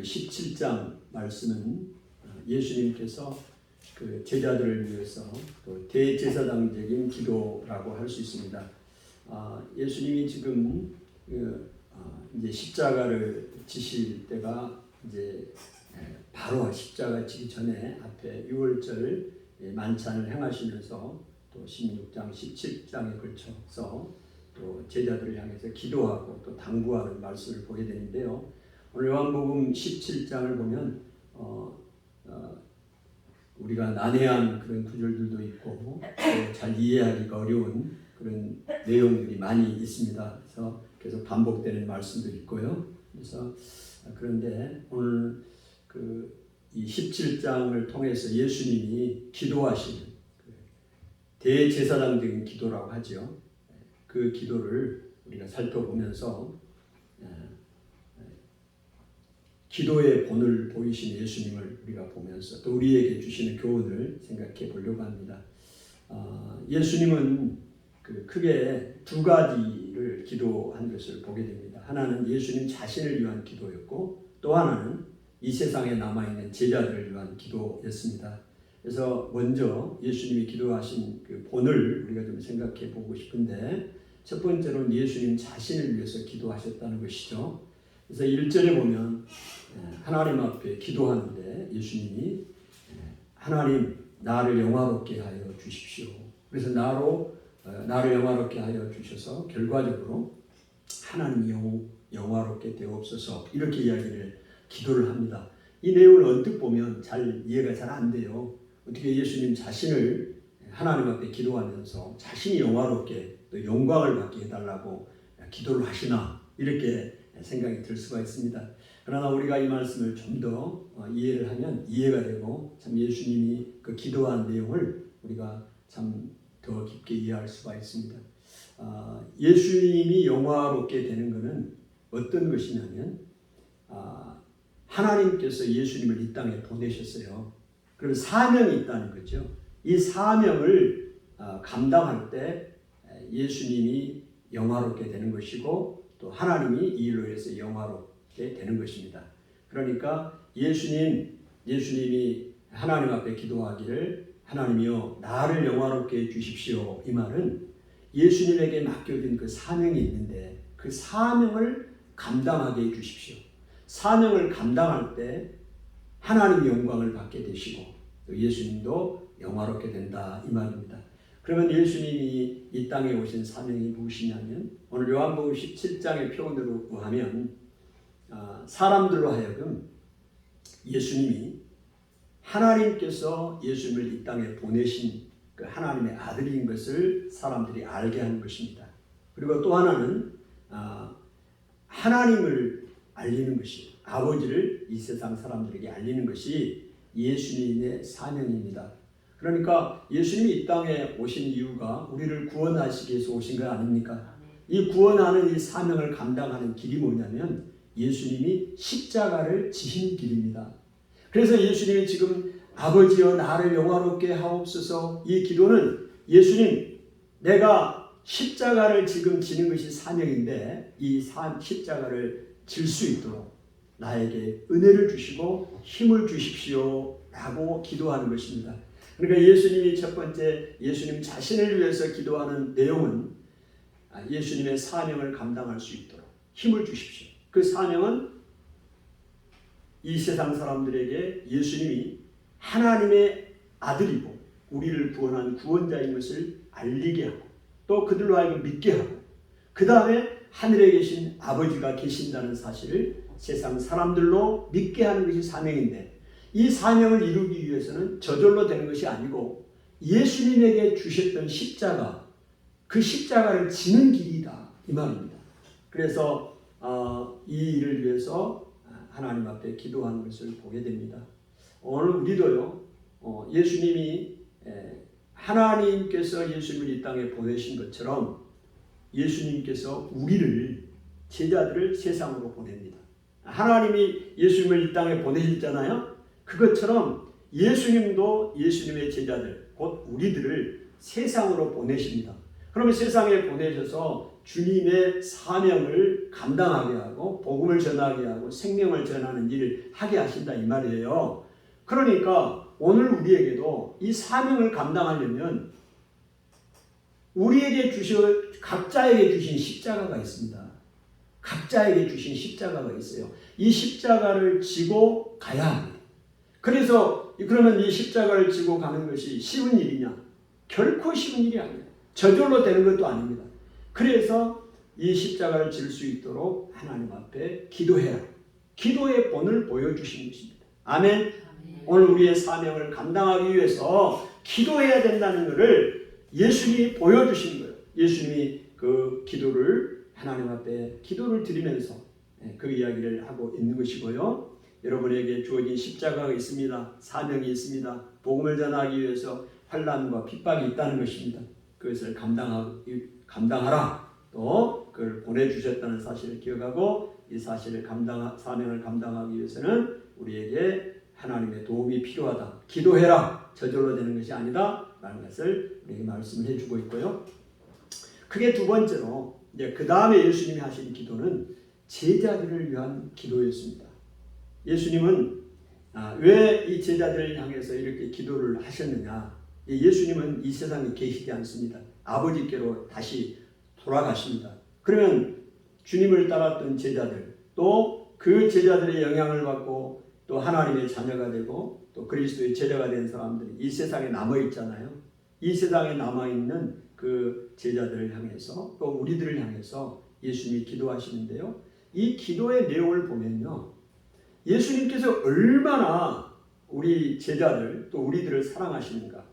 오늘 17장 말씀은 예수님께서 그 제자들을 위해서 또 대제사장적인 기도라고 할 수 있습니다. 예수님이 지금 이제 십자가를 지실 때가 이제 바로 십자가 지기 전에 앞에 6월절 만찬을 행하시면서 또 16장, 17장에 걸쳐서 또 제자들을 향해서 기도하고 또 당부하는 말씀을 보게 되는데요. 오늘 요한복음 17장을 보면 우리가 난해한 그런 구절들도 있고 잘 이해하기가 어려운 그런 내용들이 많이 있습니다. 그래서 계속 반복되는 말씀도 있고요. 그래서 그런데 오늘 이 17장을 통해서 예수님이 기도하시는 대제사장적인 기도라고 하죠. 그 기도를 우리가 살펴보면서 기도의 본을 보이신 예수님을 우리가 보면서 또 우리에게 주시는 교훈을 생각해 보려고 합니다. 예수님은 크게 두 가지를 기도한 것을 보게 됩니다. 하나는 예수님 자신을 위한 기도였고 또 하나는 이 세상에 남아있는 제자들을 위한 기도였습니다. 그래서 먼저 예수님이 기도하신 그 본을 우리가 좀 생각해 보고 싶은데 첫 번째로는 예수님 자신을 위해서 기도하셨다는 것이죠. 그래서 1절에 보면 하나님 앞에 기도하는데 예수님이 하나님 나를 영화롭게 하여 주십시오. 그래서 나를 영화롭게 하여 주셔서 결과적으로 하나님 영화롭게 되옵소서 이렇게 기도를 합니다. 이 내용을 언뜻 보면 잘 이해가 잘 안 돼요. 어떻게 예수님 자신을 하나님 앞에 기도하면서 자신이 영화롭게 또 영광을 받게 해달라고 기도를 하시나 이렇게 생각이 들 수가 있습니다. 그러나 우리가 이 말씀을 좀 더 이해를 하면 이해가 되고 참 예수님이 그 기도한 내용을 우리가 참 더 깊게 이해할 수가 있습니다. 예수님이 영화롭게 되는 것은 어떤 것이냐면 하나님께서 예수님을 이 땅에 보내셨어요. 그럼 사명이 있다는 거죠. 이 사명을 감당할 때 예수님이 영화롭게 되는 것이고 또 하나님이 이 일로 해서 영화롭게 되는 것입니다. 그러니까 예수님이 하나님 앞에 기도하기를 하나님이여 나를 영화롭게 해 주십시오. 이 말은 예수님에게 맡겨진 그 사명이 있는데 그 사명을 감당하게 해 주십시오. 사명을 감당할 때 하나님의 영광을 받게 되시고 또 예수님도 영화롭게 된다 이 말입니다. 그러면 예수님이 이 땅에 오신 사명이 무엇이냐면 오늘 요한복음 17장의 표현으로 하면 사람들로 하여금 예수님이 하나님께서 예수님을 이 땅에 보내신 그 하나님의 아들인 것을 사람들이 알게 하는 것입니다. 그리고 또 하나는 하나님을 알리는 것이 아버지를 이 세상 사람들에게 알리는 것이 예수님의 사명입니다. 그러니까 예수님이 이 땅에 오신 이유가 우리를 구원하시기 위해서 오신 거 아닙니까? 이 구원하는 이 사명을 감당하는 길이 뭐냐면 예수님이 십자가를 지신 길입니다. 그래서 예수님이 지금 아버지여 나를 영화롭게 하옵소서 이 기도는 예수님 내가 십자가를 지금 지는 것이 사명인데 이 십자가를 질 수 있도록 나에게 은혜를 주시고 힘을 주십시오 라고 기도하는 것입니다. 그러니까 예수님이 첫 번째 예수님 자신을 위해서 기도하는 내용은 예수님의 사명을 감당할 수 있도록 힘을 주십시오. 그 사명은 이 세상 사람들에게 예수님이 하나님의 아들이고 우리를 구원한 구원자인 것을 알리게 하고 또 그들로 하여금 믿게 하고 그 다음에 하늘에 계신 아버지가 계신다는 사실을 세상 사람들로 믿게 하는 것이 사명인데 이 사명을 이루기 위해서는 저절로 되는 것이 아니고 예수님에게 주셨던 십자가 그 십자가를 지는 길이다 이 말입니다. 그래서 이 일을 위해서 하나님 앞에 기도하는 것을 보게 됩니다. 오늘 우리도요 예수님이 하나님께서 예수님을 이 땅에 보내신 것처럼 예수님께서 우리를 제자들을 세상으로 보냅니다. 하나님이 예수님을 이 땅에 보내셨잖아요. 그것처럼 예수님도 예수님의 제자들 곧 우리들을 세상으로 보내십니다. 그러면 세상에 보내셔서 주님의 사명을 감당하게 하고 복음을 전하게 하고 생명을 전하는 일을 하게 하신다 이 말이에요. 그러니까 오늘 우리에게도 이 사명을 감당하려면 우리에게 각자에게 주신 십자가가 있습니다. 각자에게 주신 십자가가 있어요. 이 십자가를 지고 가야 합니다. 그래서 그러면 이 십자가를 지고 가는 것이 쉬운 일이냐? 결코 쉬운 일이 아니에요. 저절로 되는 것도 아닙니다. 그래서 이 십자가를 질 수 있도록 하나님 앞에 기도해라. 기도의 본을 보여주신 것입니다. 아멘. 오늘 우리의 사명을 감당하기 위해서 기도해야 된다는 것을 예수님이 보여주신 거예요. 예수님이 그 기도를 하나님 앞에 기도를 드리면서 그 이야기를 하고 있는 것이고요. 여러분에게 주어진 십자가가 있습니다. 사명이 있습니다. 복음을 전하기 위해서 환난과 핍박이 있다는 것입니다. 그것을 감당하라. 또 그걸 보내주셨다는 사실을 기억하고 이 사실을 사명을 감당하기 위해서는 우리에게 하나님의 도움이 필요하다. 기도해라. 저절로 되는 것이 아니다. 라는 것을 우리에게 말씀을 해주고 있고요. 그게 두 번째로 이제 그 다음에 예수님이 하신 기도는 제자들을 위한 기도였습니다. 예수님은 왜 이 제자들을 향해서 이렇게 기도를 하셨느냐? 예수님은 이 세상에 계시지 않습니다. 아버지께로 다시 돌아가십니다. 그러면 주님을 따랐던 제자들, 또 그 제자들의 영향을 받고 또 하나님의 자녀가 되고 또 그리스도의 제자가 된 사람들이 이 세상에 남아있잖아요. 이 세상에 남아있는 그 제자들을 향해서 또 우리들을 향해서 예수님이 기도하시는데요. 이 기도의 내용을 보면요. 예수님께서 얼마나 우리 제자들 또 우리들을 사랑하시는가.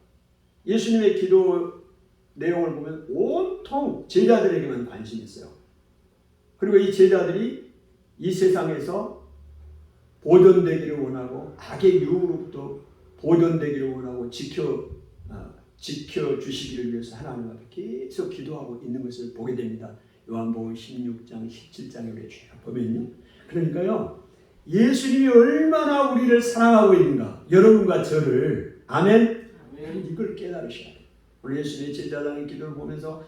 예수님의 기도 내용을 보면 온통 제자들에게만 관심이 있어요. 그리고 이 제자들이 이 세상에서 보존되기를 원하고 악의 유혹으로부터 보존되기를 원하고 지켜주시기를 위해서 하나님 앞에 계속 기도하고 있는 것을 보게 됩니다. 요한복음 16장, 17장에 우리 쭉 보면요. 그러니까요. 예수님이 얼마나 우리를 사랑하고 있는가. 여러분과 저를. 아멘. 이걸 깨달으셔야 돼요. 오늘 예수님의 제자장의 기도를 보면서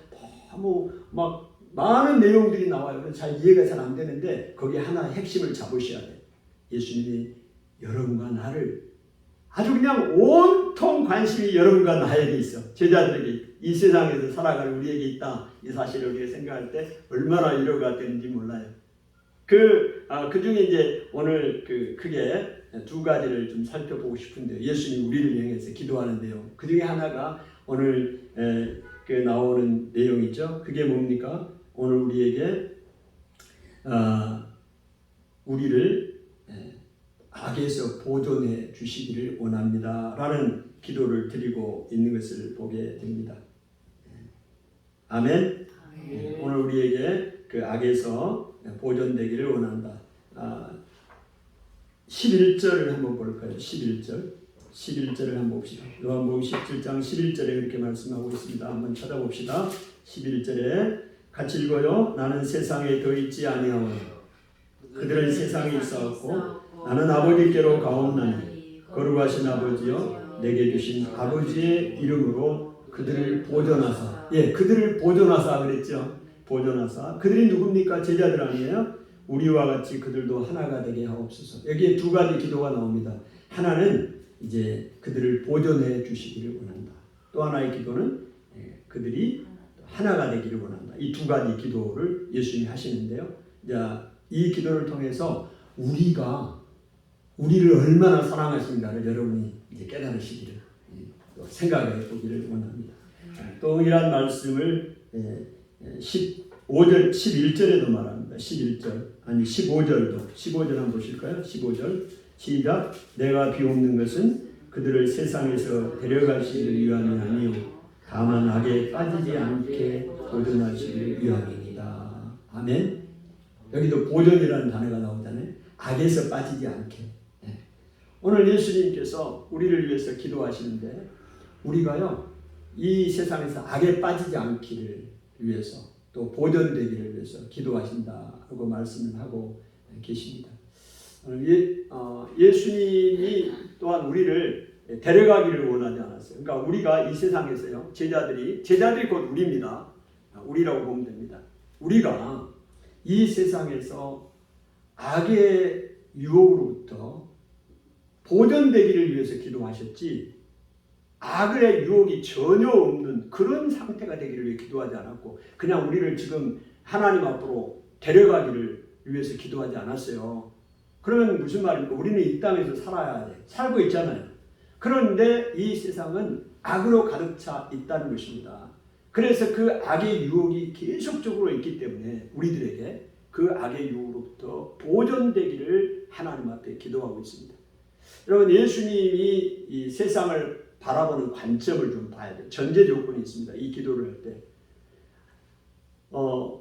너무 막 많은 내용들이 나와요. 잘 이해가 잘 안 되는데 거기에 하나 핵심을 잡으셔야 돼요. 예수님이 여러분과 나를 아주 그냥 온통 관심이 여러분과 나에게 있어. 제자들에게 이 세상에서 살아가는 우리에게 있다. 이 사실을 우리가 생각할 때 얼마나 위로가 되는지 몰라요. 그 중에 이제 오늘 크게 두 가지를 좀 살펴보고 싶은데요. 예수님이 우리를 향해서 기도하는데요. 그 중에 하나가 오늘 나오는 내용이죠. 그게 뭡니까? 오늘 우리에게 우리를 악에서 보존해 주시기를 원합니다. 라는 기도를 드리고 있는 것을 보게 됩니다. 아멘. 오늘 우리에게 그 악에서 보존되기를 원한다. 11절을 한번 볼까요? 11절을 한번 봅시다. 요한복음 17장 11절에 그렇게 말씀하고 있습니다. 한번 찾아봅시다. 11절에 같이 읽어요. 나는 세상에 더 있지 아니하오니 그들은 세상에 있사옵고 나는 아버지께로 가옵나니 거룩하신 아버지여 내게 주신 아버지의 이름으로 그들을 보존하사. 그들을 보존하사 그랬죠. 보존하사. 그들이 누굽니까? 제자들 아니에요? 우리와 같이 그들도 하나가 되게 하옵소서. 여기에 두 가지 기도가 나옵니다. 하나는 이제 그들을 보존해 주시기를 원한다. 또 하나의 기도는 그들이 하나가 되기를 원한다. 이 두 가지 기도를 예수님이 하시는데요. 이 기도를 통해서 우리를 얼마나 사랑하시는가를 여러분이 이제 깨달으시기를 생각해 보기를 원합니다. 동일한 말씀을 15절, 11절에도 말합니다. 11절, 아니 15절 한번 보실까요? 15절 시작. 내가 비옵는 것은 그들을 세상에서 데려가시기를 위함이 아니요 다만 악에 빠지지 않게 보존하시기를 위함입니다. 아멘. 여기도 보존이라는 단어가 나오잖아요. 악에서 빠지지 않게. 오늘 예수님께서 우리를 위해서 기도하시는데 우리가요 이 세상에서 악에 빠지지 않기를 위해서 또 보존되기를 위해서 기도하신다고 말씀을 하고 계십니다. 예수님이 또한 우리를 데려가기를 원하지 않았어요. 그러니까 우리가 이 세상에서요 제자들이 곧 우리입니다. 우리라고 보면 됩니다. 우리가 이 세상에서 악의 유혹으로부터 보존되기를 위해서 기도하셨지, 악의 유혹이 전혀 없는 그런 상태가 되기를 위해 기도하지 않았고, 그냥 우리를 지금 하나님 앞으로 데려가기를 위해서 기도하지 않았어요. 그러면 무슨 말입니까? 우리는 이 땅에서 살아야 돼. 살고 있잖아요. 그런데 이 세상은 악으로 가득 차 있다는 것입니다. 그래서 그 악의 유혹이 계속적으로 있기 때문에 우리들에게 그 악의 유혹으로부터 보존되기를 하나님 앞에 기도하고 있습니다. 여러분, 예수님이 이 세상을 바라보는 관점을 좀 봐야 돼요. 전제 조건이 있습니다. 이 기도를 할 때.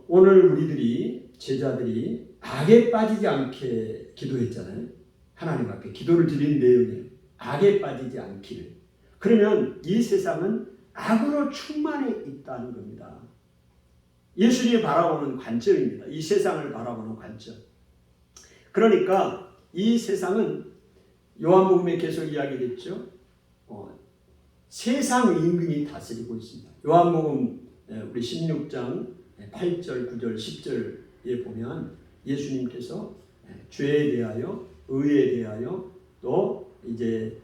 오늘 우리들이, 제자들이 악에 빠지지 않게 기도했잖아요. 하나님 앞에 기도를 드린 내용이에요. 악에 빠지지 않기를. 그러면 이 세상은 악으로 충만해 있다는 겁니다. 예수님이 바라보는 관점입니다. 이 세상을 바라보는 관점. 그러니까 이 세상은 요한복음에 계속 이야기했죠. 세상 임금이 다스리고 있습니다. 요한복음 우리 16장 8절, 9절, 10절에 보면 예수님께서 죄에 대하여, 의에 대하여 또 이제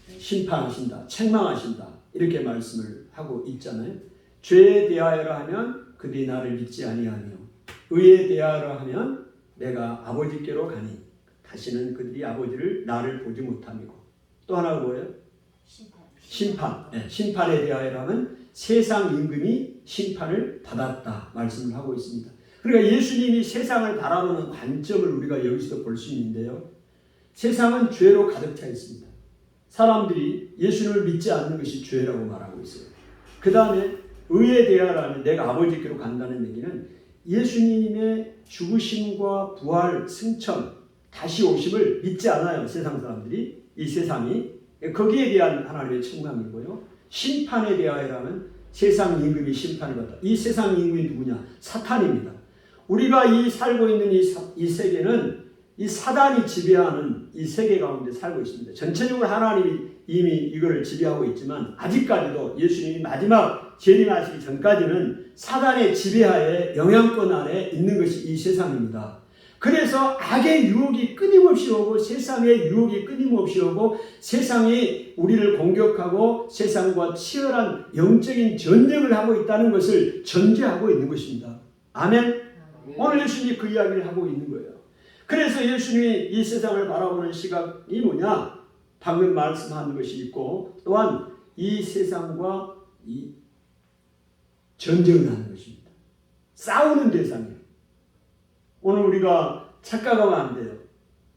심판하신다, 책망하신다 이렇게 말씀을 하고 있잖아요. 죄에 대하여라 하면 그들이 나를 믿지 아니하며, 의에 대하여라 하면 내가 아버지께로 가니 다시는 그들이 아버지를 나를 보지 못함이고, 또 하나가 뭐예요? 심판. 심판에 대하여라면 세상 임금이 심판을 받았다 말씀을 하고 있습니다. 그러니까 예수님이 세상을 바라보는 관점을 우리가 여기서 볼 수 있는데요. 세상은 죄로 가득 차 있습니다. 사람들이 예수님을 믿지 않는 것이 죄라고 말하고 있어요. 그 다음에 의에 대하여라면 내가 아버지께로 간다는 얘기는 예수님의 죽으심과 부활, 승천, 다시 오심을 믿지 않아요. 세상 사람들이, 이 세상이. 거기에 대한 하나님의 책망이고요. 심판에 대하여라면 세상 임금이 심판을 받다. 이 세상 임금이 누구냐? 사탄입니다. 우리가 이 살고 있는 이 세계는 이 사단이 지배하는 이 세계 가운데 살고 있습니다. 전체적으로 하나님이 이미 이거를 지배하고 있지만 아직까지도 예수님이 마지막 재림하시기 전까지는 사단의 지배하에, 영향권 아래 있는 것이 이 세상입니다. 그래서 악의 유혹이 끊임없이 오고, 세상의 유혹이 끊임없이 오고, 세상이 우리를 공격하고 세상과 치열한 영적인 전쟁을 하고 있다는 것을 전제하고 있는 것입니다. 아멘? 오늘 예수님이 그 이야기를 하고 있는 거예요. 그래서 예수님이 이 세상을 바라보는 시각이 뭐냐? 방금 말씀한 것이 있고, 또한 이 세상과 이 전쟁을 하는 것입니다. 싸우는 대상이에요. 오늘 우리가 착각하면 안 돼요.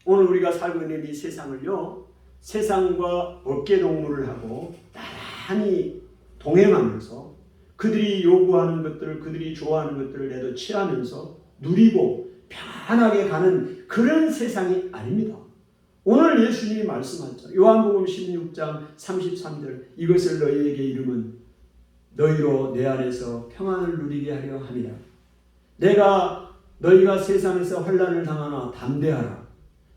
오늘 우리가 살고 있는 이 세상을요, 세상과 어깨동무를 하고 나란히 동행하면서 그들이 요구하는 것들을, 그들이 좋아하는 것들을 내도 취하면서 누리고 편안하게 가는 그런 세상이 아닙니다. 오늘 예수님이 말씀하셨죠. 요한복음 16장 33절, 이것을 너희에게 이름은 너희로 내 안에서 평안을 누리게 하려 함이라. 내가 너희가 세상에서 환난을 당하나 담대하라.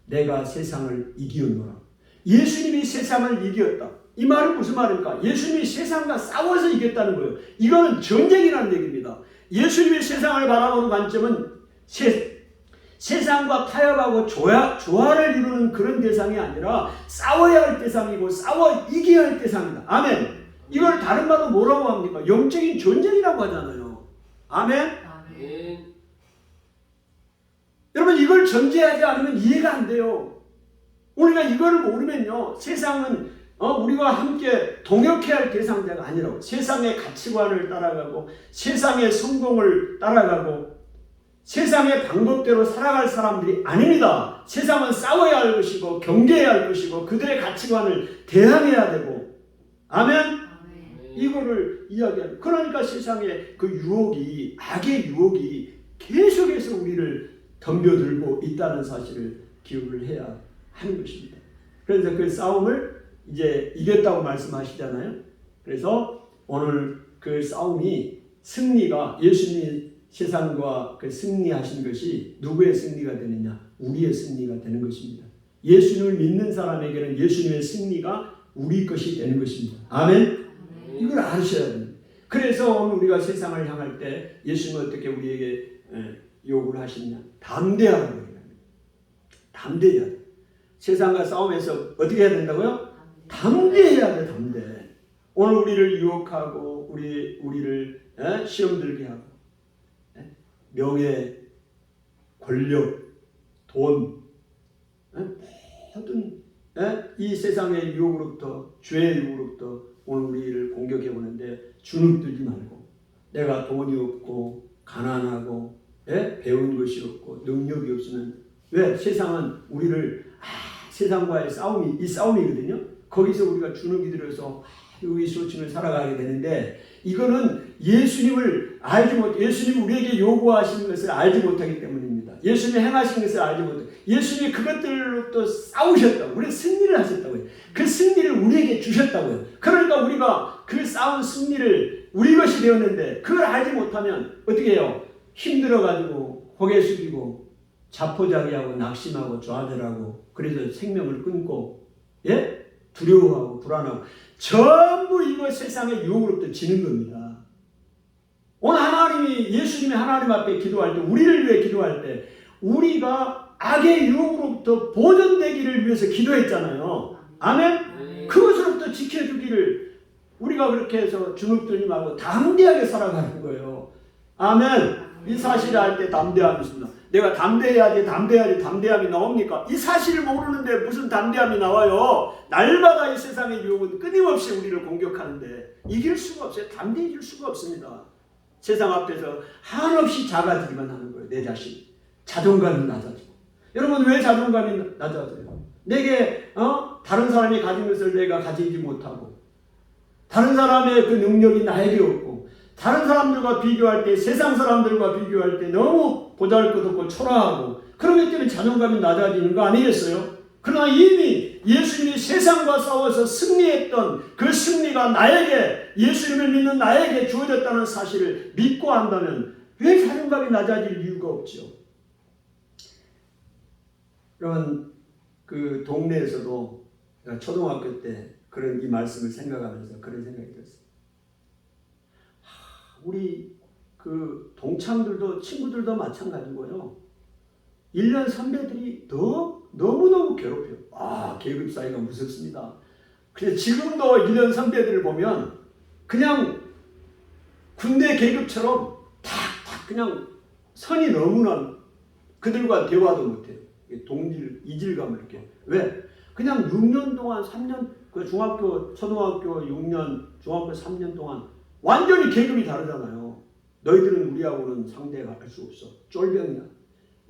내가 세상을 이기었노라. 예수님이 세상을 이겼다. 이 말은 무슨 말입니까? 예수님이 세상과 싸워서 이겼다는 거예요. 이거는 전쟁이라는 얘기입니다. 예수님이 세상을 바라보는 관점은 세상과 타협하고 조화를 이루는 그런 대상이 아니라 싸워야 할 대상이고 싸워 이겨야 할 대상이다. 아멘. 이걸 다른 말로 뭐라고 합니까? 영적인 전쟁이라고 하잖아요. 아멘. 아멘. 여러분, 이걸 전제하지 않으면 이해가 안 돼요. 우리가 이걸 모르면요, 세상은 우리와 함께 동역해야 할 대상자가 아니라고. 세상의 가치관을 따라가고 세상의 성공을 따라가고 세상의 방법대로 살아갈 사람들이 아닙니다. 세상은 싸워야 할 것이고 경계해야 할 것이고 그들의 가치관을 대항해야 되고. 아멘? 이거를 이야기하는. 그러니까 세상의 그 유혹이, 악의 유혹이 계속해서 우리를 덤벼들고 있다는 사실을 기억을 해야 하는 것입니다. 그래서 그 싸움을 이제 이겼다고 말씀하시잖아요. 그래서 오늘 그 싸움이, 승리가, 예수님이 세상과 그 승리하신 것이 누구의 승리가 되느냐? 우리의 승리가 되는 것입니다. 예수님을 믿는 사람에게는 예수님의 승리가 우리 것이 되는 것입니다. 아멘? 이걸 아셔야 됩니다. 그래서 오늘 우리가 세상을 향할 때 예수님은 어떻게 우리에게 요구를 하시느냐? 담대하라고 합니다. 담대해야 돼. 세상과 싸움에서 어떻게 해야 된다고요? 담대해야 돼. 담대. 오늘 우리를 유혹하고 우리를 시험 들게 하고 명예, 권력, 돈, 모든 이 세상의 유혹으로부터, 죄의 유혹으로부터 오늘 우리를 공격해 보는데 주눅들지 말고, 내가 돈이 없고 가난하고 배운 것이 없고 능력이 없으면, 왜? 세상은 우리를 세상과의 싸움이거든요. 거기서 우리가 주눅이 들어서 의기소침을 살아가게 되는데, 이거는 예수님을 알지 못, 예수님이 우리에게 요구하시는 것을 알지 못하기 때문입니다. 예수님이 행하신 것을 알지 못하고, 예수님이 그것들로부터 싸우셨다고, 우리 승리를 하셨다고요. 그 승리를 우리에게 주셨다고요. 그러니까 우리가 그 싸운 승리를 우리 것이 되었는데, 그걸 알지 못하면 어떻게 해요? 힘들어가지고 고개 숙이고 자포자기하고 낙심하고 좌절하고, 그래서 생명을 끊고 두려워하고 불안하고, 전부 이거 세상의 유혹으로부터 지는 겁니다. 오늘 하나님이, 예수님이 하나님 앞에 기도할 때, 우리를 위해 기도할 때 우리가 악의 유혹으로부터 보존되기를 위해서 기도했잖아요. 아멘? 그것으로부터 지켜주기를 우리가 그렇게 해서 주눅들지 말고 담대하게 살아가는 거예요. 아멘? 이 사실을 알 때 담대함이 있습니다. 내가 담대해야지 담대함이 나옵니까? 이 사실을 모르는데 무슨 담대함이 나와요? 날마다 이 세상의 유혹은 끊임없이 우리를 공격하는데 이길 수가 없어요. 담대해질 수가 없습니다. 세상 앞에서 한없이 작아지기만 하는 거예요. 내 자신. 자존감이 낮아지고. 여러분, 왜 자존감이 낮아져요? 내게 다른 사람이 가진 것을 내가 가지지 못하고, 다른 사람의 그 능력이 나에게 없고, 다른 사람들과 비교할 때, 세상 사람들과 비교할 때 너무 보잘것없고 초라하고, 그런 것 때문에 자존감이 낮아지는 거 아니겠어요? 그러나 이미 예수님이 세상과 싸워서 승리했던 그 승리가 나에게, 예수님을 믿는 나에게 주어졌다는 사실을 믿고 한다면 왜 자존감이 낮아질 이유가 없죠? 여러분, 그 동네에서도 초등학교 때 그런 이 말씀을 생각하면서 그런 생각이 들었어요. 우리 그 동창들도, 친구들도 마찬가지고요. 1년 선배들이 너무너무 괴롭혀요. 계급 사이가 무섭습니다. 그래서 지금도 1년 선배들을 보면 그냥 군대 계급처럼 탁탁 그냥 선이 너무나, 그들과 대화도 못해요. 동질, 이질감을 이렇게. 왜? 그냥 6년 동안, 3년, 그 중학교, 초등학교 6년, 중학교 3년 동안 완전히 계급이 다르잖아요. 너희들은 우리하고는 상대가 할 수 없어. 쫄병이야.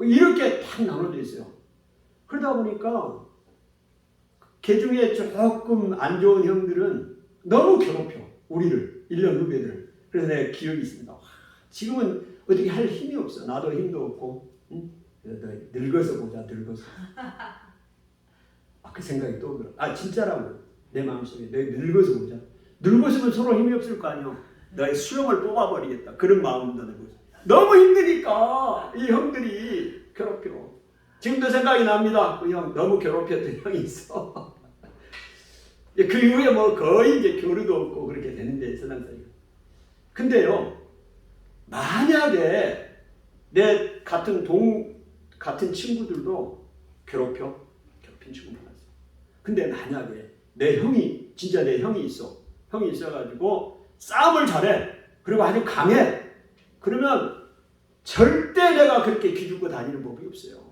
이렇게 딱 나눠져 있어요. 그러다 보니까 그 중에 조금 안 좋은 형들은 너무 괴롭혀. 우리를, 1년 후배들을. 그래서 내가 기억이 있습니다. 지금은 어떻게 할 힘이 없어. 나도 힘도 없고. 응? 늙어서 보자, 늙어서. 그 생각이 또 들어. 진짜라고. 내 마음속에. 내가 늙어서 보자. 늙었으면 서로 힘이 없을 거 아니야. 너의 수염을 뽑아버리겠다. 그런 마음도 들고 있어. 너무 힘드니까 이 형들이 괴롭혀. 지금도 생각이 납니다. 그 형, 너무 괴롭혔던 형이 있어. 그 이후에 뭐 거의 이제 교류도 없고 그렇게 되는데, 세상사니까. 근데요, 만약에 내 같은 친구들도 괴롭힌 친구 많았어. 근데 만약에 진짜 내 형이 있어가지고 싸움을 잘해. 그리고 아주 강해. 그러면 절대 내가 그렇게 기죽고 다니는 법이 없어요.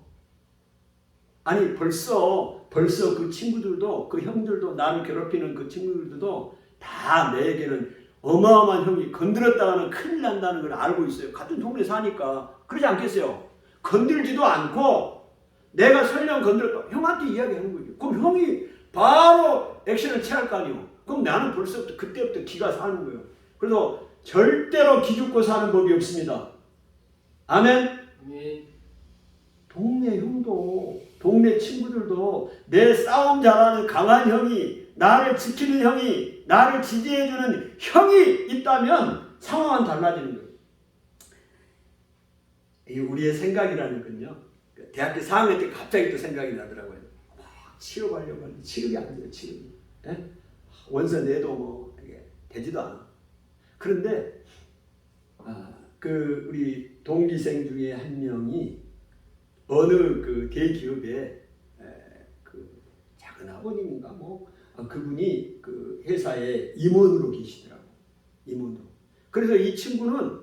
아니, 벌써 그 친구들도, 그 형들도, 나를 괴롭히는 그 친구들도 다 내게는 어마어마한 형이, 건드렸다가는 큰일 난다는 걸 알고 있어요. 같은 동네 사니까. 그러지 않겠어요? 건들지도 않고 내가 설령 건드렸다, 형한테 이야기하는 거죠. 그럼 형이 바로 액션을 취할 거 아니에요. 그럼 나는 그때부터 기가 사는 거예요. 그래서 절대로 기죽고 사는 법이 없습니다. 아멘? 동네 형도, 동네 친구들도 내 싸움 잘하는 강한 형이, 나를 지키는 형이, 나를 지지해주는 형이 있다면 상황은 달라지는 거예요. 이게 우리의 생각이라는 건요, 대학교 4학년 때 갑자기 또 생각이 나더라고요. 취업하려고 하는데 취업이 안 돼요. 취업이. 원서 내도 뭐 이게 되지도 않아. 그런데 우리 동기생 중에 한 명이 어느 그 대기업에 그 작은 아버님인가 그분이 그 회사에 임원으로 계시더라고. 임원으로. 그래서 이 친구는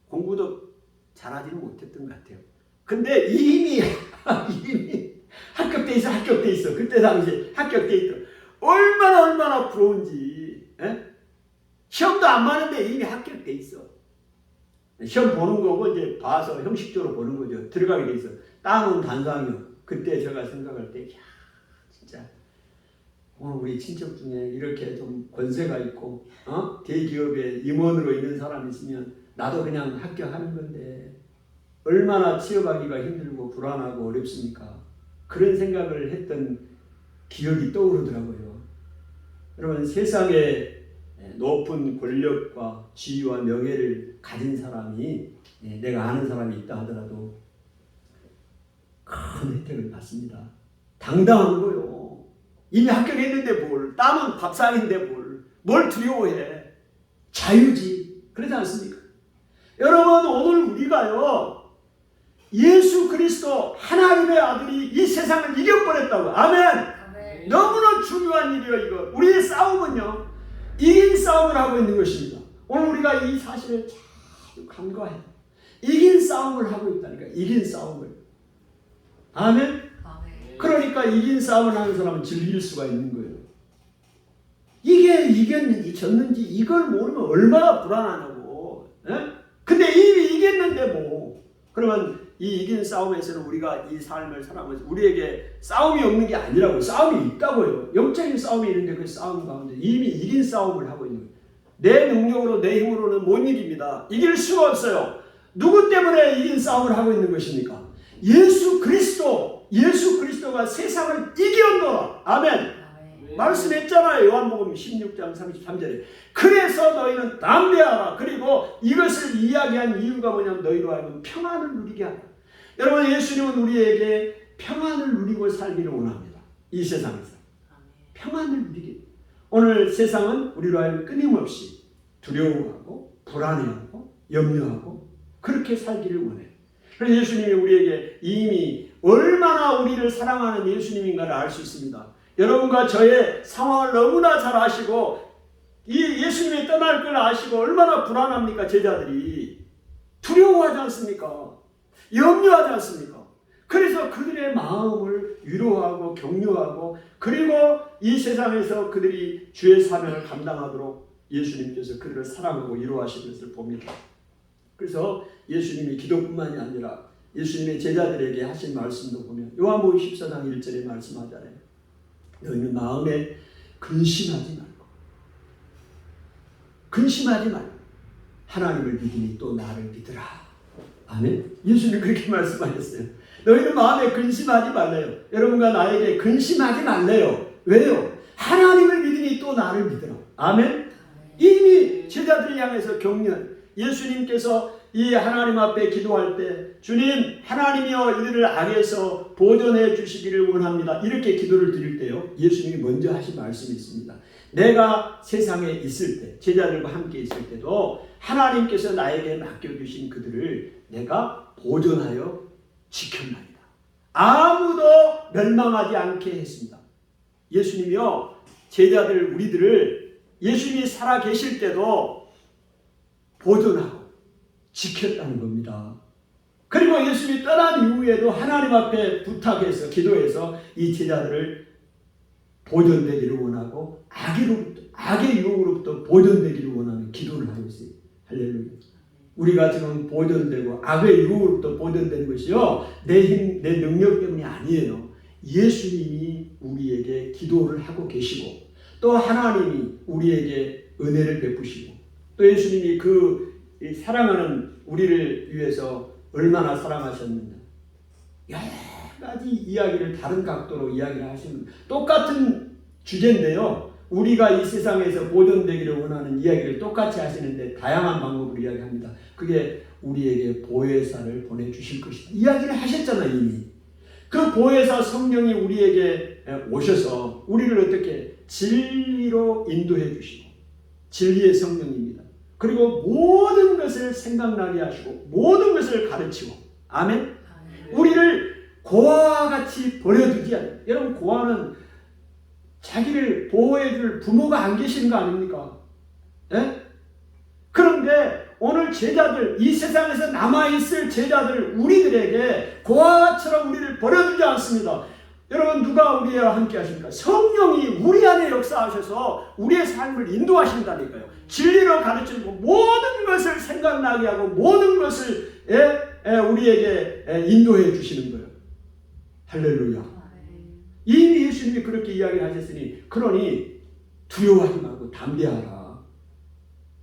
공부도 잘하지는 못했던 것 같아요. 근데 이미 합격돼 있어. 그때 당시에 합격돼 있더. 얼마나 부러운지. 시험도 안 봤는데 이미 합격돼 있어. 시험 보는 거고 이제 봐서 형식적으로 보는 거죠. 들어가게 돼 있어. 땅은 단상이요. 그때 제가 생각할 때, 야, 진짜 오늘 우리 친척 중에 이렇게 좀 권세가 있고, 대기업에 임원으로 있는 사람이 있으면 나도 그냥 합격하는 건데 얼마나 취업하기가 힘들고 불안하고 어렵습니까? 그런 생각을 했던 기억이 떠오르더라고요. 여러분, 세상에 높은 권력과 지위와 명예를 가진 사람이 내가 아는 사람이 있다 하더라도 큰 혜택을 받습니다. 당당한 거요. 이미 합격했는데 땀은 밥상인데 뭘 두려워해. 자유지. 그렇지 않습니까? 여러분, 오늘 우리가요, 예수 그리스도 하나님의 아들이 이 세상을 이겨버렸다고. 아멘. 너무나 중요한 일이에요. 이거 우리의 싸움은요, 이긴 싸움을 하고 있는 것입니다. 오늘 우리가 이 사실을 잘 간과해요. 이긴 싸움을 하고 있다니까. 이긴 싸움을. 아멘. 그러니까 이긴 싸움을 하는 사람은 즐길 수가 있는 거예요. 이게 이겼는지 졌는지 이걸 모르면 얼마나 불안하냐고. 근데 이미 이겼는데 그러면 이 이긴 싸움에서는 우리가 이 삶을 살아가면서 우리에게 싸움이 없는 게 아니라고. 싸움이 있다고요. 영적인 싸움이 있는데 그 싸움 가운데 이미 이긴 싸움을 하고 있는 거예요. 내 능력으로 내 힘으로는 못 이깁니다. 이길 수가 없어요. 누구 때문에 이긴 싸움을 하고 있는 것입니까? 예수 그리스도가 세상을 이겼노라. 아멘. 말씀했잖아요. 요한복음 16장 33절에. 그래서 너희는 담대하라. 그리고 이것을 이야기한 이유가 뭐냐면 너희로 하여금 평안을 누리게 하라. 여러분, 예수님은 우리에게 평안을 누리고 살기를 원합니다. 이 세상에서. 평안을 누리게. 오늘 세상은 우리로 하여금 끊임없이 두려워하고 불안해하고 염려하고 그렇게 살기를 원해요. 그래서 예수님이 우리에게 이미 얼마나 우리를 사랑하는 예수님인가를 알 수 있습니다. 여러분과 저의 상황을 너무나 잘 아시고 이 예수님이 떠날 걸 아시고 얼마나 불안합니까? 제자들이 두려워하지 않습니까? 염려하지 않습니까? 그래서 그들의 마음을 위로하고 격려하고 그리고 이 세상에서 그들이 주의 사명을 감당하도록 예수님께서 그들을 사랑하고 위로하시는 것을 봅니다. 그래서 예수님이 기도뿐만이 아니라 예수님의 제자들에게 하신 말씀도 보면 요한복음 14장 1절에 말씀하잖아요. 너희는 마음에 근심하지 말고 하나님을 믿으니 또 나를 믿으라. 아멘. 예수님이 그렇게 말씀하셨어요. 너희는 마음에 근심하지 말래요. 여러분과 나에게 근심하지 말래요. 왜요? 하나님을 믿으니 또 나를 믿으라. 아멘. 이미 제자들을 향해서 격려한 예수님께서 이 하나님 앞에 기도할 때 주님 하나님이여 이들을 악에서 보존해 주시기를 원합니다. 이렇게 기도를 드릴 때요. 예수님이 먼저 하신 말씀이 있습니다. 내가 세상에 있을 때 제자들과 함께 있을 때도 하나님께서 나에게 맡겨주신 그들을 내가 보존하여 지켰나이다. 아무도 멸망하지 않게 했습니다. 예수님이요. 제자들 우리들을 예수님이 살아 계실 때도 보존하고 지켰다는 겁니다. 그리고 예수님이 떠난 이후에도 하나님 앞에 부탁해서 기도해서 이 제자들을 보존되기를 원하고 악의 유혹으로부터 보존되기를 원하는 기도를 하고 있어요. 할렐루야. 우리가 지금 보존되고 악의 유혹으로부터 보존되는 것이요 내 힘, 내 능력 때문이 아니에요. 예수님이 우리에게 기도를 하고 계시고 또 하나님이 우리에게 은혜를 베푸시고 또 예수님이 그 사랑하는 우리를 위해서 얼마나 사랑하셨느냐. 여러 가지 이야기를 다른 각도로 이야기를 하시는 똑같은 주제인데요. 우리가 이 세상에서 보존되기를 원하는 이야기를 똑같이 하시는데 다양한 방법으로 이야기합니다. 그게 우리에게 보혜사를 보내주실 것이다. 이야기를 하셨잖아요. 이미. 그 보혜사 성령이 우리에게 오셔서 우리를 어떻게 진리로 인도해 주시고 진리의 성령입니다. 그리고 모든 것을 생각나게 하시고 모든 것을 가르치고 아멘. 우리를 고아와 같이 버려두지 않아요. 여러분 고아는 자기를 보호해줄 부모가 안 계시는 거 아닙니까? 예? 그런데 오늘 제자들, 이 세상에서 남아있을 제자들, 우리들에게 고아처럼 우리를 버려두지 않습니다. 여러분 누가 우리와 함께 하십니까? 성령이 우리 안에 역사하셔서 우리의 삶을 인도하신다니까요. 진리로 가르치고 모든 것을 생각나게 하고 모든 것을 우리에게 인도해 주시는 거예요. 할렐루야. 이미 예수님이 그렇게 이야기하셨으니 그러니 두려워하지 말고 담대하라.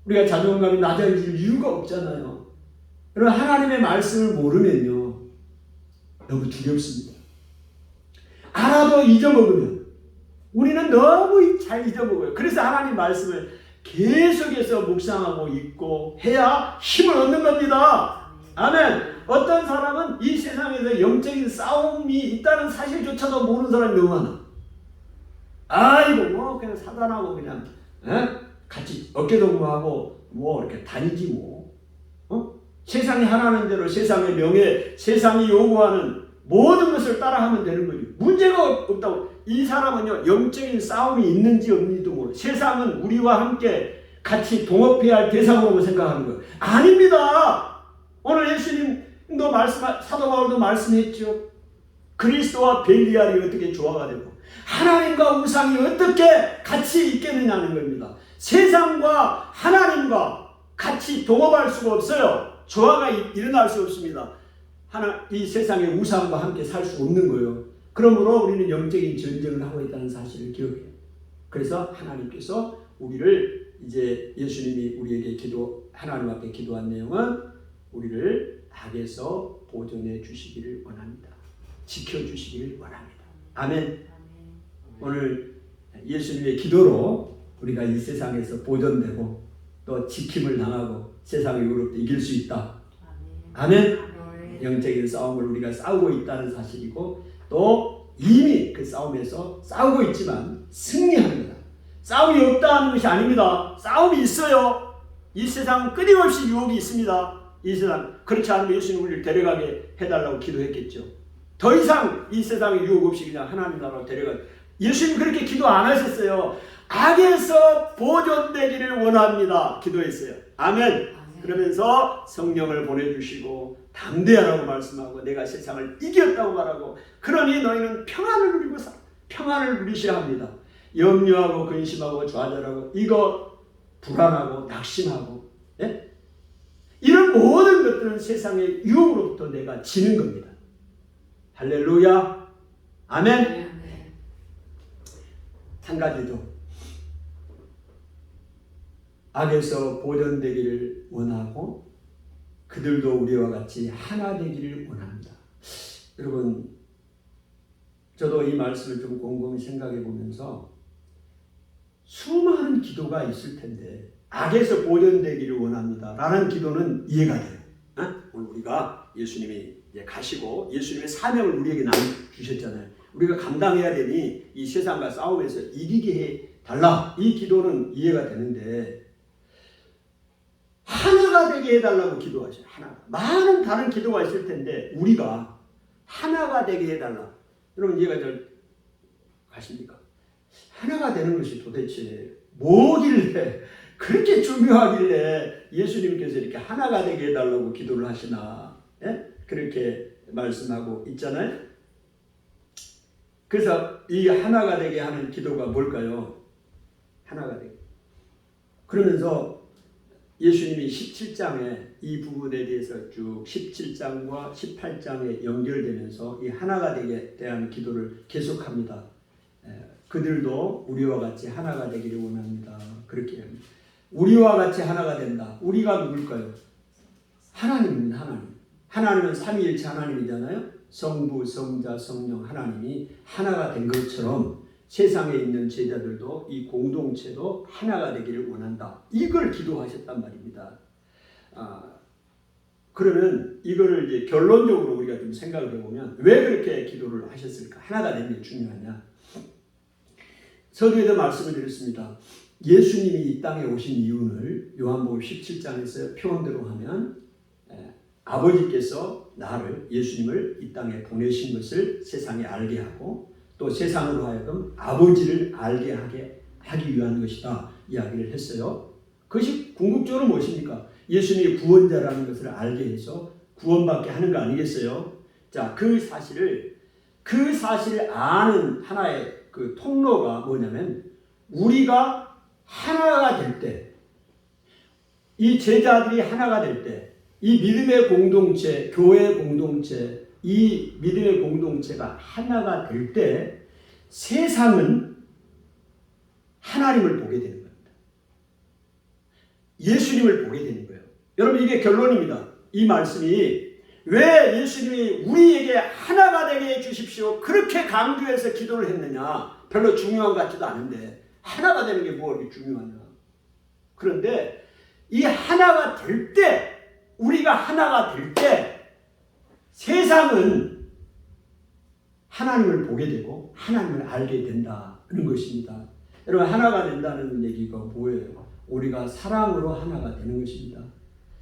우리가 자존감이 낮아질 이유가 없잖아요. 여러분 하나님의 말씀을 모르면요 너무 두렵습니다. 알아도 잊어먹으면 우리는 너무 잘 잊어먹어요. 그래서 하나님 말씀을 계속해서 묵상하고 읽고 해야 힘을 얻는 겁니다. 아멘. 어떤 사람은 이 세상에서 영적인 싸움이 있다는 사실조차도 모르는 사람이 너무 많아. 아이고 뭐 그냥 사단하고 그냥 같이 어깨동무하고 뭐 이렇게 다니지 뭐. 세상이 하라는 대로 세상의 명예, 세상이 요구하는 모든 것을 따라하면 되는 거죠. 문제가 없다고. 이 사람은요 영적인 싸움이 있는지 없는지도 모르고 세상은 우리와 함께 같이 동업해야 할 대상으로 생각하는 거예요. 아닙니다. 오늘 예수님도 사도 바울도 말씀했죠. 그리스도와 벨리알이 어떻게 조화가 되고 하나님과 우상이 어떻게 같이 있겠느냐는 겁니다. 세상과 하나님과 같이 동업할 수가 없어요. 조화가 일어날 수 없습니다. 이 세상의 우상과 함께 살 수 없는 거예요. 그러므로 우리는 영적인 전쟁을 하고 있다는 사실을 기억해요. 그래서 하나님께서 우리를 이제 예수님이 우리에게 하나님 앞에 기도한 내용은 우리를 악에서 보존해 주시기를 원합니다. 지켜주시기를 원합니다. 아멘. 오늘 예수님의 기도로 우리가 이 세상에서 보존되고 또 지킴을 당하고 세상의 유혹도 이길 수 있다. 아멘. 영적인 싸움을 우리가 싸우고 있다는 사실이고 또 이미 그 싸움에서 싸우고 있지만 승리합니다. 싸움이 없다는 것이 아닙니다. 싸움이 있어요. 이 세상은 끊임없이 유혹이 있습니다. 이 세상 그렇지 않으면 예수님 우리를 데려가게 해달라고 기도했겠죠. 더 이상 이 세상에 유혹 없이 그냥 하나님 나라로 데려가. 예수님 그렇게 기도 안 하셨어요. 악에서 보존되기를 원합니다. 기도했어요. 아멘. 그러면서 성령을 보내주시고 담대하라고 말씀하고 내가 세상을 이겼다고 말하고 그러니 너희는 평안을 누리고 평안을 누리셔야 합니다. 염려하고 근심하고 좌절하고 이거 불안하고 낙심하고 이런 모든 것들은 세상의 유혹으로부터 내가 지는 겁니다. 할렐루야. 아멘. 한 가지 더. 악에서 보존되기를 원하고 그들도 우리와 같이 하나 되기를 원합니다. 여러분 저도 이 말씀을 좀 곰곰이 생각해 보면서 수많은 기도가 있을 텐데 악에서 보존되기를 원합니다 라는 기도는 이해가 돼요. 오늘 우리가 예수님이 이제 가시고 예수님의 사명을 우리에게 나눠주셨잖아요. 우리가 감당해야 되니 이 세상과 싸움에서 이기게 해달라. 이 기도는 이해가 되는데 하나가 되게 해달라고 기도하셔요. 하나. 많은 다른 기도가 있을 텐데 우리가 하나가 되게 해달라. 여러분 이해가 잘 가십니까? 하나가 되는 것이 도대체 뭐길래 그렇게 중요하길래 예수님께서 이렇게 하나가 되게 해달라고 기도를 하시나 그렇게 말씀하고 있잖아요. 그래서 이 하나가 되게 하는 기도가 뭘까요? 하나가 되게. 그러면서 예수님이 17장에 이 부분에 대해서 쭉 17장과 18장에 연결되면서 이 하나가 되게 대한 기도를 계속합니다. 그들도 우리와 같이 하나가 되기를 원합니다. 그렇게 합니다. 우리와 같이 하나가 된다. 우리가 누굴까요? 하나님입니다. 하나님. 하나님은 삼위일체 하나님이잖아요. 성부, 성자, 성령 하나님이 하나가 된 것처럼 세상에 있는 제자들도 이 공동체도 하나가 되기를 원한다. 이걸 기도하셨단 말입니다. 그러면 이거를 이제 결론적으로 우리가 좀 생각을 해보면 왜 그렇게 기도를 하셨을까? 하나가 되는 게 중요하냐? 서두에도 말씀을 드렸습니다. 예수님이 이 땅에 오신 이유를 요한복음 17장에서 표현대로 하면 아버지께서 나를 예수님을 이 땅에 보내신 것을 세상에 알게 하고 또 세상으로 하여금 아버지를 알게 하기 위한 것이다 이야기를 했어요. 그것이 궁극적으로 무엇입니까? 예수님이 구원자라는 것을 알게 해서 구원받게 하는 거 아니겠어요? 자, 그 사실을 아는 하나의 그 통로가 뭐냐면 우리가 하나가 될 때, 이 제자들이 하나가 될 때, 이 믿음의 공동체, 교회 공동체, 이 믿음의 공동체가 하나가 될 때 세상은 하나님을 보게 되는 겁니다. 예수님을 보게 되는 거예요. 여러분 이게 결론입니다. 이 말씀이 왜 예수님이 우리에게 하나가 되게 해주십시오 그렇게 강조해서 기도를 했느냐. 별로 중요한 것 같지도 않은데 하나가 되는 게 뭐가 그렇게 중요하냐. 그런데 이 하나가 될 때, 우리가 하나가 될 때 세상은 하나님을 보게 되고 하나님을 알게 된다는 것입니다. 여러분 하나가 된다는 얘기가 뭐예요? 우리가 사랑으로 하나가 되는 것입니다.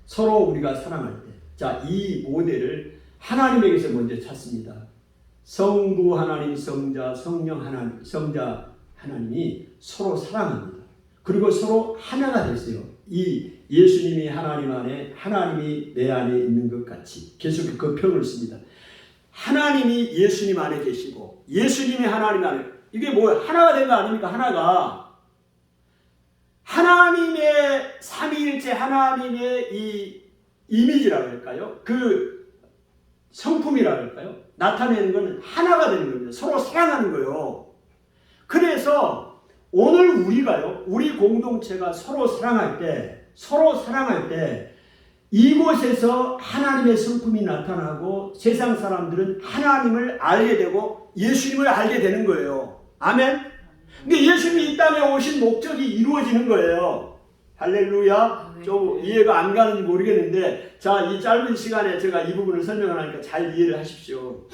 서로 우리가 사랑할 때. 자, 이 모델을 하나님에게서 먼저 찾습니다. 성부 하나님, 성자, 성령 하나님, 성자 하나님이 서로 사랑합니다. 그리고 서로 하나가 됐어요. 이 예수님이 하나님 안에, 하나님이 내 안에 있는 것 같이 계속 그 표현을 씁니다. 하나님이 예수님 안에 계시고 예수님이 하나님 안에, 이게 뭐예요? 하나가 된 거 아닙니까? 하나가 하나님의 삼위일체 하나님의 이 이미지라고 할까요? 그 성품이라고 할까요? 나타내는 것은 하나가 되는 겁니다. 서로 사랑하는 거예요. 그래서 오늘 우리가요, 우리 공동체가 서로 사랑할 때 이곳에서 하나님의 성품이 나타나고 세상 사람들은 하나님을 알게 되고 예수님을 알게 되는 거예요. 아멘? 근데 예수님이 이 땅에 오신 목적이 이루어지는 거예요. 할렐루야. 좀 이해가 안 가는지 모르겠는데, 자, 이 짧은 시간에 제가 이 부분을 설명을 하니까 잘 이해를 하십시오.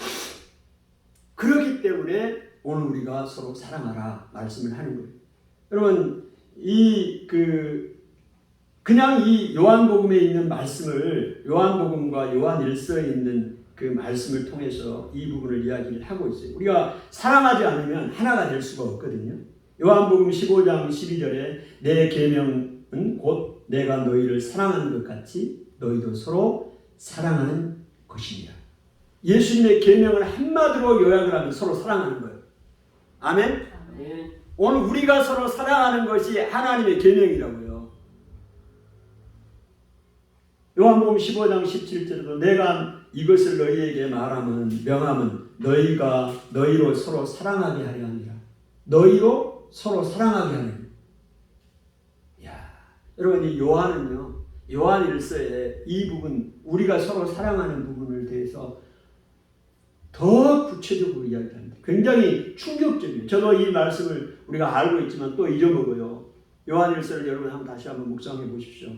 그렇기 때문에 오늘 우리가 서로 사랑하라 말씀을 하는 거예요. 여러분, 그냥 이 요한복음에 있는 말씀을, 요한복음과 요한일서에 있는 그 말씀을 통해서 이 부분을 이야기를 하고 있어요. 우리가 사랑하지 않으면 하나가 될 수가 없거든요. 요한복음 15장 12절에 내 계명은 곧 내가 너희를 사랑하는 것 같이 너희도 서로 사랑하는 것이니라. 예수님의 계명을 한마디로 요약을 하면 서로 사랑하는 거예요. 아멘? 아멘. 오늘 우리가 서로 사랑하는 것이 하나님의 계명이라고요. 요한복음 15장 17절에도 내가 이것을 너희에게 명함은 너희가 너희로 서로 사랑하게 하려 함이라. 너희로 서로 사랑하게 하는. 야, 여러분 이 요한은요, 요한일서에 이 부분, 우리가 서로 사랑하는 부분을 대해서 더 구체적으로 이야기합니다. 굉장히 충격적이에요. 저도 이 말씀을 우리가 알고 있지만 또 잊어먹어요. 요한일서를 여러분 다시 한번 묵상해 보십시오.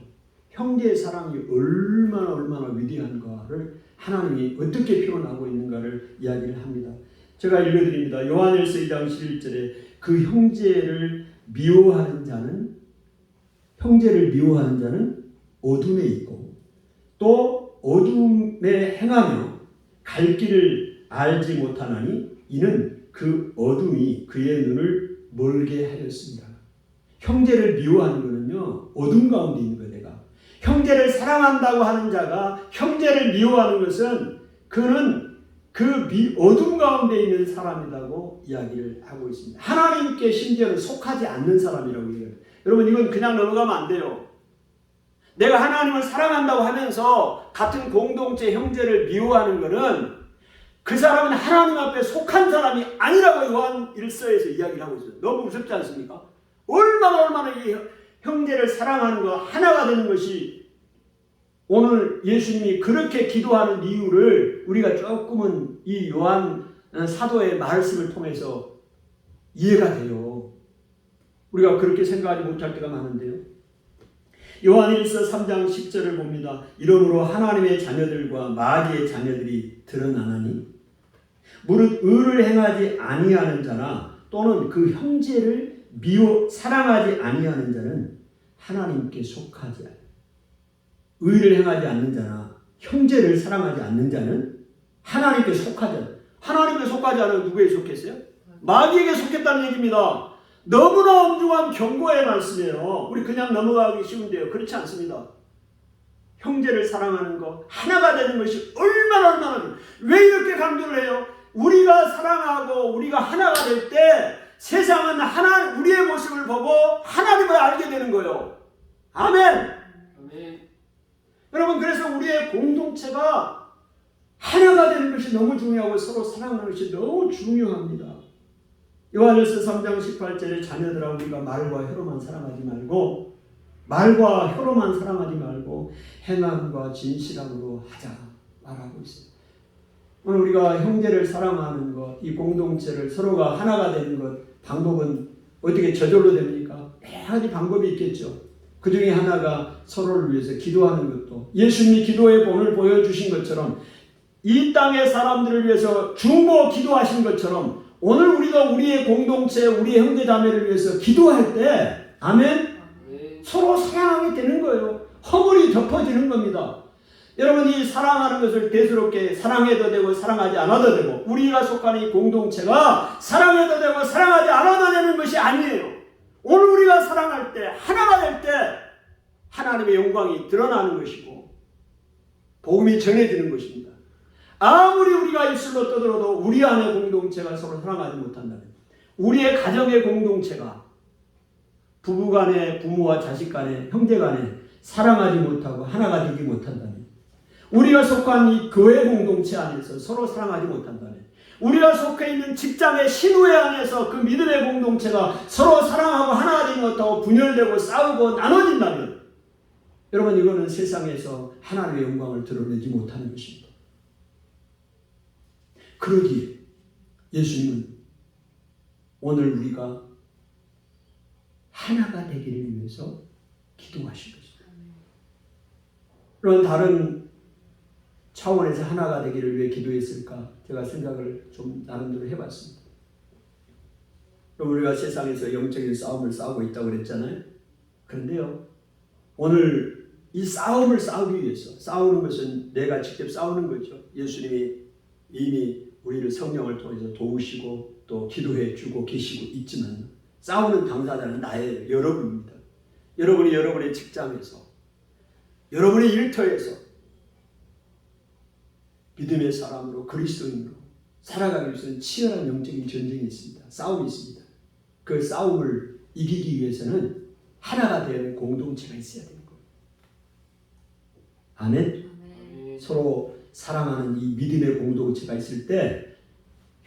형제의 사랑이 얼마나 위대한가를 하나님이 어떻게 표현하고 있는가를 이야기를 합니다. 제가 읽어드립니다. 요한일서 2장 11절에 그 형제를 미워하는 자는 어둠에 있고 또 어둠에 행하며 갈 길을 알지 못하나니 이는 그 어둠이 그의 눈을 멀게 하였습니다. 형제를 미워하는 것은요, 어둠 가운데 있는 거예요. 내가 형제를 사랑한다고 하는 자가 형제를 미워하는 것은 그는 어둠 가운데 있는 사람이라고 이야기를 하고 있습니다. 하나님께 심지어는 속하지 않는 사람이라고 얘기해요. 여러분 이건 그냥 넘어가면 안 돼요. 내가 하나님을 사랑한다고 하면서 같은 공동체 형제를 미워하는 것은 그 사람은 하나님 앞에 속한 사람이 아니라고 요한 1서에서 이야기를 하고 있어요. 너무 무섭지 않습니까? 얼마나 이 형제를 사랑하는 것, 하나가 되는 것이 오늘 예수님이 그렇게 기도하는 이유를 우리가 조금은 이 요한 사도의 말씀을 통해서 이해가 돼요. 우리가 그렇게 생각하지 못할 때가 많은데요. 요한일서 3장 10절을 봅니다. 이러므로 하나님의 자녀들과 마귀의 자녀들이 드러나나니 무릇 의를 행하지 아니하는 자나 또는 그 형제를 사랑하지 아니하는 자는 하나님께 속하지 않아. 의를 행하지 않는 자나 형제를 사랑하지 않는 자는 하나님께 속하지 않아. 하나님께 속하지 않으면 누구에 속했어요? 마귀에게 속했다는 얘기입니다. 너무나 엄중한 경고의 말씀이에요. 우리 그냥 넘어가기 쉬운데요. 그렇지 않습니다. 형제를 사랑하는 것, 하나가 되는 것이 얼마나 왜 이렇게 강조를 해요? 우리가 사랑하고 우리가 하나가 될 때 세상은 우리의 모습을 보고 하나님을 알게 되는 거예요. 아멘. 아멘. 여러분, 그래서 우리의 공동체가 하나가 되는 것이 너무 중요하고 서로 사랑하는 것이 너무 중요합니다. 요한일서 3장 18절에 자녀들아 우리가 말과 혀로만 사랑하지 말고 행함과 진실함으로 하자 말하고 있어요. 오늘 우리가 형제를 사랑하는 것, 이 공동체를 서로가 하나가 되는 것, 방법은 어떻게 저절로 됩니까? 여러 가지 방법이 있겠죠. 그 중에 하나가 서로를 위해서 기도하는 것도, 예수님이 기도의 본을 보여주신 것처럼 이 땅의 사람들을 위해서 중보 기도하신 것처럼 오늘 우리가 우리의 공동체, 우리의 형제 자매를 위해서 기도할 때 아멘? 서로 사랑하게 되는 거예요. 허물이 덮어지는 겁니다. 여러분, 이 사랑하는 것을 대수롭게 사랑해도 되고 사랑하지 않아도 되고, 우리가 속하는 이 공동체가 사랑해도 되고 사랑하지 않아도 되는 것이 아니에요. 오늘 우리가 사랑할 때, 하나가 될 때 하나님의 영광이 드러나는 것이고 복음이 전해지는 것입니다. 아무리 우리가 입술로 떠들어도 우리 안의 공동체가 서로 사랑하지 못한다면, 우리의 가정의 공동체가 부부간에, 부모와 자식간에, 형제간에 사랑하지 못하고 하나가 되지 못한다면, 우리가 속한 이 교회 공동체 안에서 서로 사랑하지 못한다면, 우리가 속해 있는 직장의 신우회 안에서 그 믿음의 공동체가 서로 사랑하고 하나가 되지 못하고 분열되고 싸우고 나눠진다면, 여러분, 이거는 세상에서 하나님의 영광을 드러내지 못하는 것입니다. 그러기에 예수님은 오늘 우리가 하나가 되기를 위해서 기도하신 것입니다. 그런 다른 차원에서 하나가 되기를 위해 기도했을까? 제가 생각을 좀 나름대로 해봤습니다. 그럼 우리가 세상에서 영적인 싸움을 싸우고 있다고 그랬잖아요. 그런데요, 오늘 이 싸움을 싸우기 위해서, 싸우는 것은 내가 직접 싸우는 거죠. 예수님이 이미 우리를 성령을 통해서 도우시고 또 기도해 주고 계시고 있지만, 싸우는 당사자는 나의 여러분입니다. 여러분이 여러분의 직장에서, 여러분의 일터에서 믿음의 사람으로, 그리스도인으로 살아가기 위해서는 치열한 영적인 전쟁이 있습니다. 싸움이 있습니다. 그 싸움을 이기기 위해서는 하나가 되는 공동체가 있어야 되는 거예요. 아멘? 서로 사랑하는 이 믿음의 공동체가 있을 때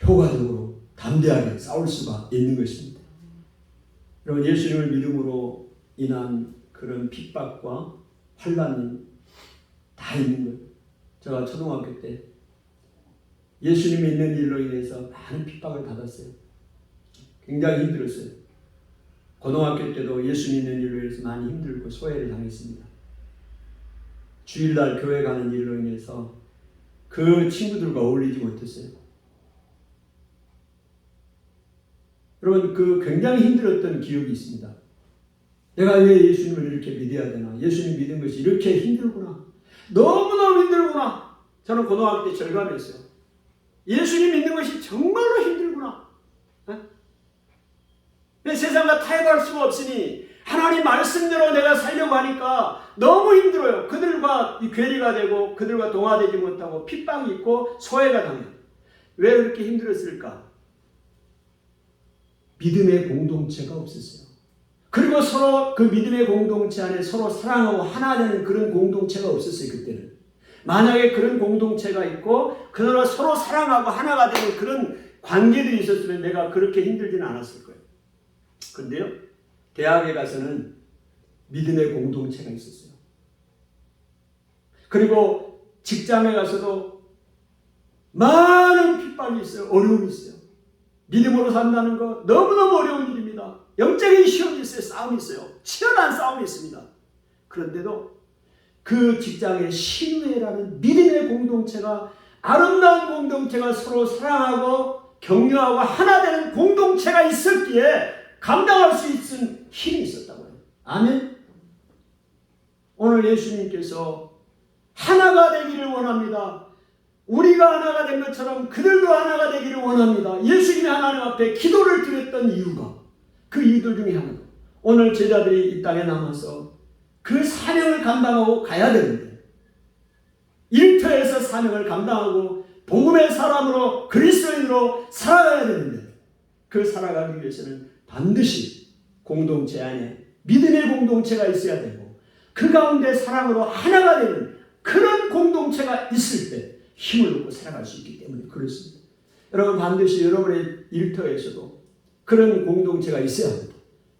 효과적으로 담대하게 싸울 수가 있는 것입니다. 여러분, 예수님을 믿음으로 인한 그런 핍박과 환난이 다 있는 거예요. 제가 초등학교 때 예수님 믿는 일로 인해서 많은 핍박을 받았어요. 굉장히 힘들었어요. 고등학교 때도 예수 믿는 일로 인해서 많이 힘들고 소외를 당했습니다. 주일날 교회 가는 일로 인해서 그 친구들과 어울리지 못했어요. 여러분, 그 굉장히 힘들었던 기억이 있습니다. 내가 왜 예수님을 이렇게 믿어야 되나? 예수님 믿은 것이 이렇게 힘들구나. 너무너무 힘들구나. 저는 고등학교 때 절감했어요. 예수님 믿는 것이 정말로 힘들구나. 내 세상과 타협할 수가 없으니 하나님 말씀대로 내가 살려고 하니까 너무 힘들어요. 그들과 괴리가 되고 그들과 동화되지 못하고 핍박이 있고 소외가 당해요. 왜 그렇게 힘들었을까? 믿음의 공동체가 없었어요. 그리고 서로 그 믿음의 공동체 안에 서로 사랑하고 하나 되는 그런 공동체가 없었어요. 그때는. 만약에 그런 공동체가 있고 그들과 서로 사랑하고 하나가 되는 그런 관계들이 있었으면 내가 그렇게 힘들지는 않았을 거예요. 그런데요, 대학에 가서는 믿음의 공동체가 있었어요. 그리고 직장에 가서도 많은 핍박이 있어요. 어려움이 있어요. 믿음으로 산다는 거 너무너무 어려운 일입니다. 영적인 시험이 있어요. 싸움이 있어요. 치열한 싸움이 있습니다. 그런데도 그 직장의 신우회라는 믿음의 공동체가, 아름다운 공동체가 서로 사랑하고 격려하고 하나 되는 공동체가 있었기에 감당할 수 있는 힘이 있었다고요. 아멘. 오늘 예수님께서 하나가 되기를 원합니다. 우리가 하나가 된 것처럼 그들도 하나가 되기를 원합니다. 예수님이 하나님 앞에 기도를 드렸던 이유가 그 이유들 중에 하나가 오늘 제자들이 이 땅에 남아서 그 사명을 감당하고 가야 되는데 일터에서 사명을 감당하고 복음의 사람으로 그리스도인으로 살아가야 되는데 그 살아가기 위해서는 반드시 공동체 안에 믿음의 공동체가 있어야 되고 그 가운데 사랑으로 하나가 되는 그런 공동체가 있을 때 힘을 얻고 살아갈 수 있기 때문에 그렇습니다. 여러분 반드시 여러분의 일터에서도 그런 공동체가 있어야 합니다.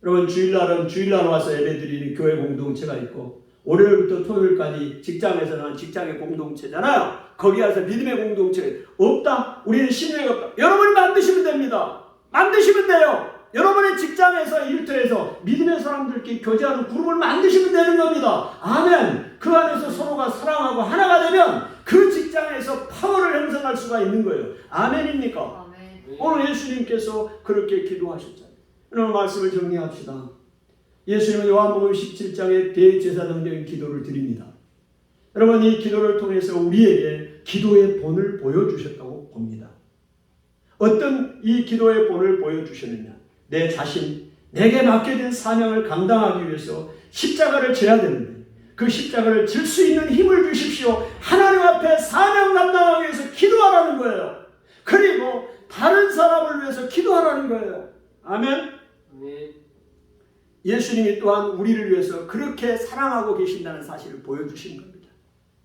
여러분 주일날은 주일날 와서 예배드리는 교회 공동체가 있고 월요일부터 토요일까지 직장에서는 직장의 공동체잖아요. 거기 와서 믿음의 공동체가 없다? 우리는 신뢰가 없다. 여러분이 만드시면 됩니다. 만드시면 돼요. 여러분의 직장에서 일터에서 믿음의 사람들끼리 교제하는 그룹을 만드시면 되는 겁니다. 아멘. 그 안에서 서로가 사랑하고 하나가 되면 그 직장에서 파워를 형성할 수가 있는 거예요. 아멘입니까? 아멘. 오늘 예수님께서 그렇게 기도하셨잖아요. 오늘 말씀을 정리합시다. 예수님은 요한복음 17장에 대제사장적인 기도를 드립니다. 여러분 이 기도를 통해서 우리에게 기도의 본을 보여주셨다고 봅니다. 어떤 이 기도의 본을 보여주셨느냐. 내 자신, 내게 맡겨진 사명을 감당하기 위해서 십자가를 져야 되는데 그 십자가를 질 수 있는 힘을 주십시오. 하나님 앞에 사명 감당하기 위해서 기도하라는 거예요. 그리고 다른 사람을 위해서 기도하라는 거예요. 아멘. 예수님이 또한 우리를 위해서 그렇게 사랑하고 계신다는 사실을 보여주신 겁니다.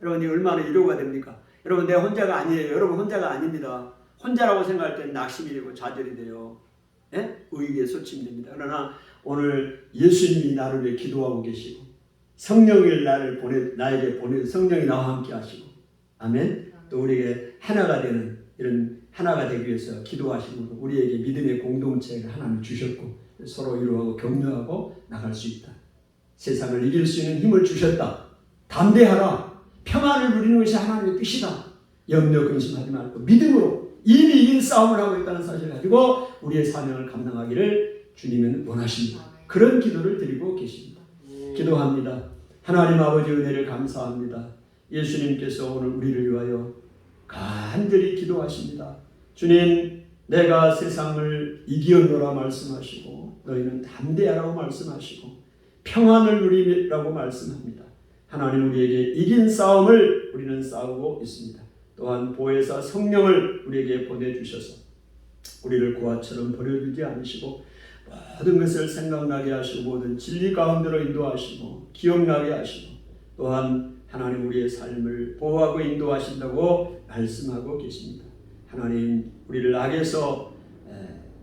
여러분 이 얼마나 위로가 됩니까? 여러분 내가 혼자가 아니에요. 여러분 혼자가 아닙니다. 혼자라고 생각할 때는 낙심이 되고 좌절이 돼요. 예? 의기에 소침됩니다. 그러나 오늘 예수님이 나를 위해 기도하고 계시고 성령을 나에게 보내 성령이 나와 함께 하시고 아멘. 또 우리에게 하나가 되는 이런 하나가 되기 위해서 기도하시고 우리에게 믿음의 공동체를 하나님 주셨고 서로 위로하고 격려하고 나갈 수 있다. 세상을 이길 수 있는 힘을 주셨다. 담대하라. 평안을 누리는 것이 하나님의 뜻이다. 염려 근심하지 말고 믿음으로 이미 이긴 싸움을 하고 있다는 사실을 가지고 우리의 사명을 감당하기를 주님은 원하십니다. 그런 기도를 드리고 계십니다. 기도합니다. 하나님 아버지 은혜를 감사합니다. 예수님께서 오늘 우리를 위하여 간절히 기도하십니다. 주님 내가 세상을 이기었노라 말씀하시고 너희는 담대하라고 말씀하시고 평안을 누리라고 말씀합니다. 하나님 우리에게 이긴 싸움을 우리는 싸우고 있습니다. 또한 보혜사 성령을 우리에게 보내주셔서 우리를 고아처럼 버려두지 않으시고 모든 것을 생각나게 하시고 모든 진리 가운데로 인도하시고 기억나게 하시고 또한 하나님 우리의 삶을 보호하고 인도하신다고 말씀하고 계십니다. 하나님 우리를 악에서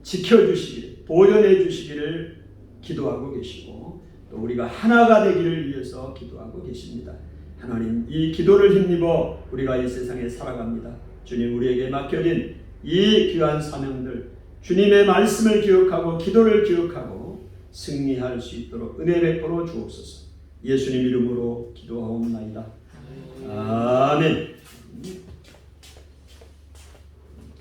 지켜주시기를 보존해 주시기를 기도하고 계시고 또 우리가 하나가 되기를 위해서 기도하고 계십니다. 하나님 이 기도를 힘입어 우리가 이 세상에 살아갑니다. 주님 우리에게 맡겨진 이 귀한 사명들 주님의 말씀을 기억하고 기도를 기억하고 승리할 수 있도록 은혜 베풀어 주옵소서. 예수님 이름으로 기도하옵나이다. 아멘.